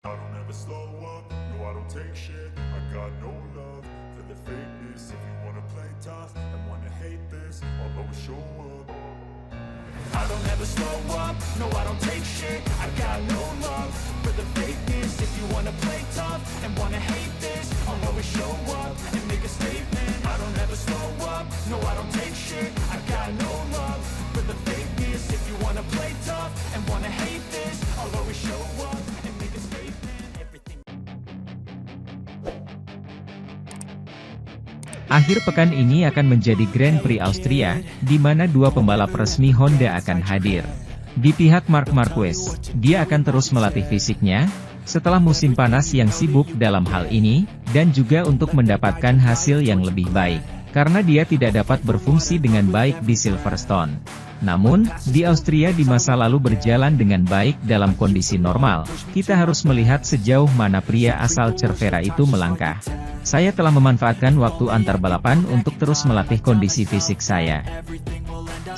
I don't ever slow up, no I don't take shit. I got no love for the fakeness. If you wanna play tough and wanna hate this, I'll always show up. I don't ever slow up, no I don't take shit. I got no love for the fakeness. If you wanna play tough and wanna hate this, I'll always show up and make a statement. I don't ever slow up, no I don't take shit. I got no love for the fakeness. If you wanna play tough and wanna hate this, I'll always show up and make a statement. Everything. Akhir pekan ini akan menjadi Grand Prix Austria, di mana dua pembalap resmi Honda akan hadir. Di pihak Marc Marquez, dia akan terus melatih fisiknya, setelah musim panas yang sibuk dalam hal ini, dan juga untuk mendapatkan hasil yang lebih baik, karena dia tidak dapat berfungsi dengan baik di Silverstone. Namun, di Austria di masa lalu berjalan dengan baik dalam kondisi normal, kita harus melihat sejauh mana pria asal Cervera itu melangkah. Saya telah memanfaatkan waktu antar balapan untuk terus melatih kondisi fisik saya.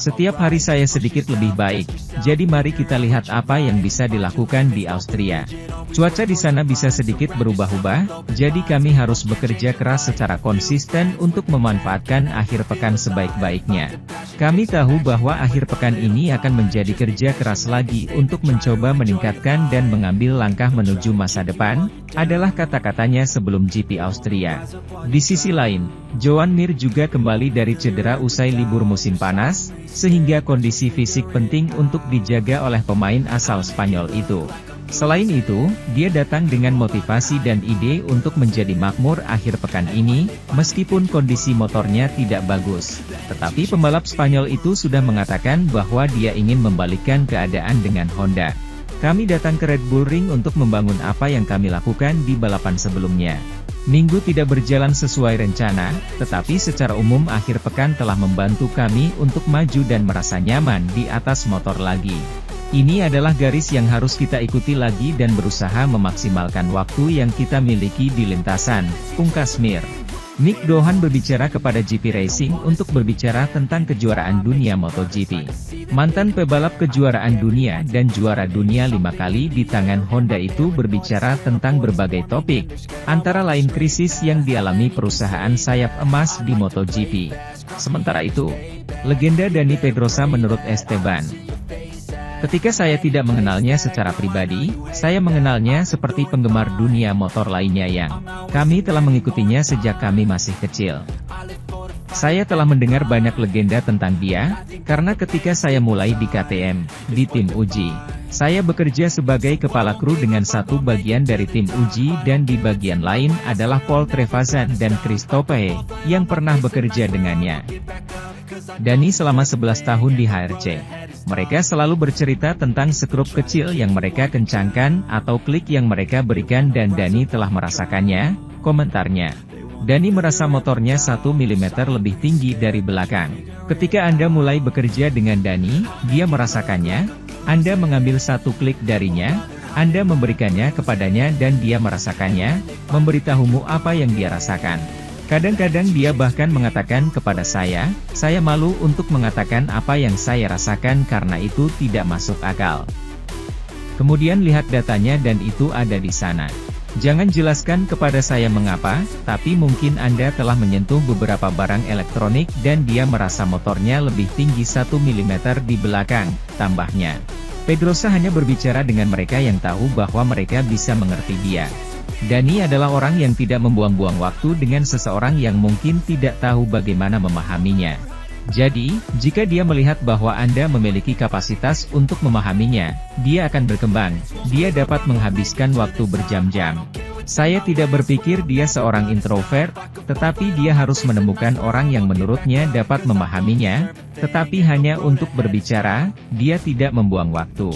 Setiap hari saya sedikit lebih baik, jadi mari kita lihat apa yang bisa dilakukan di Austria. Cuaca di sana bisa sedikit berubah-ubah, jadi kami harus bekerja keras secara konsisten untuk memanfaatkan akhir pekan sebaik-baiknya. Kami tahu bahwa akhir pekan ini akan menjadi kerja keras lagi untuk mencoba meningkatkan dan mengambil langkah menuju masa depan, adalah kata-katanya sebelum GP Austria. Di sisi lain, Joan Mir juga kembali dari cedera usai libur musim panas, sehingga kondisi fisik penting untuk dijaga oleh pemain asal Spanyol itu. Selain itu, dia datang dengan motivasi dan ide untuk menjadi makmur akhir pekan ini, meskipun kondisi motornya tidak bagus. Tetapi pembalap Spanyol itu sudah mengatakan bahwa dia ingin membalikkan keadaan dengan Honda. Kami datang ke Red Bull Ring untuk membangun apa yang kami lakukan di balapan sebelumnya. Minggu tidak berjalan sesuai rencana, tetapi secara umum akhir pekan telah membantu kami untuk maju dan merasa nyaman di atas motor lagi. Ini adalah garis yang harus kita ikuti lagi dan berusaha memaksimalkan waktu yang kita miliki di lintasan, pungkas Mir. Nick Dohan berbicara kepada GP Racing untuk berbicara tentang kejuaraan dunia MotoGP. Mantan pebalap kejuaraan dunia dan juara dunia 5 kali di tangan Honda itu berbicara tentang berbagai topik, antara lain krisis yang dialami perusahaan sayap emas di MotoGP. Sementara itu, legenda Dani Pedrosa menurut Esteban, ketika saya tidak mengenalnya secara pribadi, saya mengenalnya seperti penggemar dunia motor lainnya yang kami telah mengikutinya sejak kami masih kecil. Saya telah mendengar banyak legenda tentang dia, karena ketika saya mulai di KTM, di tim uji, saya bekerja sebagai kepala kru dengan satu bagian dari tim uji dan di bagian lain adalah Paul Trevisan dan Christophe, yang pernah bekerja dengannya. Dani selama 11 tahun di HRC. Mereka selalu bercerita tentang skrup kecil yang mereka kencangkan atau klik yang mereka berikan dan Dani telah merasakannya, komentarnya. Dani merasa motornya 1 mm lebih tinggi dari belakang. Ketika Anda mulai bekerja dengan Dani, dia merasakannya, Anda mengambil satu klik darinya, Anda memberikannya kepadanya dan dia merasakannya, memberitahumu apa yang dia rasakan. Kadang-kadang dia bahkan mengatakan kepada saya malu untuk mengatakan apa yang saya rasakan karena itu tidak masuk akal. Kemudian lihat datanya dan itu ada di sana. Jangan jelaskan kepada saya mengapa, tapi mungkin Anda telah menyentuh beberapa barang elektronik dan dia merasa motornya lebih tinggi 1 mm di belakang, tambahnya. Pedrosa hanya berbicara dengan mereka yang tahu bahwa mereka bisa mengerti dia. Dani adalah orang yang tidak membuang-buang waktu dengan seseorang yang mungkin tidak tahu bagaimana memahaminya. Jadi, jika dia melihat bahwa Anda memiliki kapasitas untuk memahaminya, dia akan berkembang, dia dapat menghabiskan waktu berjam-jam. Saya tidak berpikir dia seorang introvert, tetapi dia harus menemukan orang yang menurutnya dapat memahaminya, tetapi hanya untuk berbicara, dia tidak membuang waktu.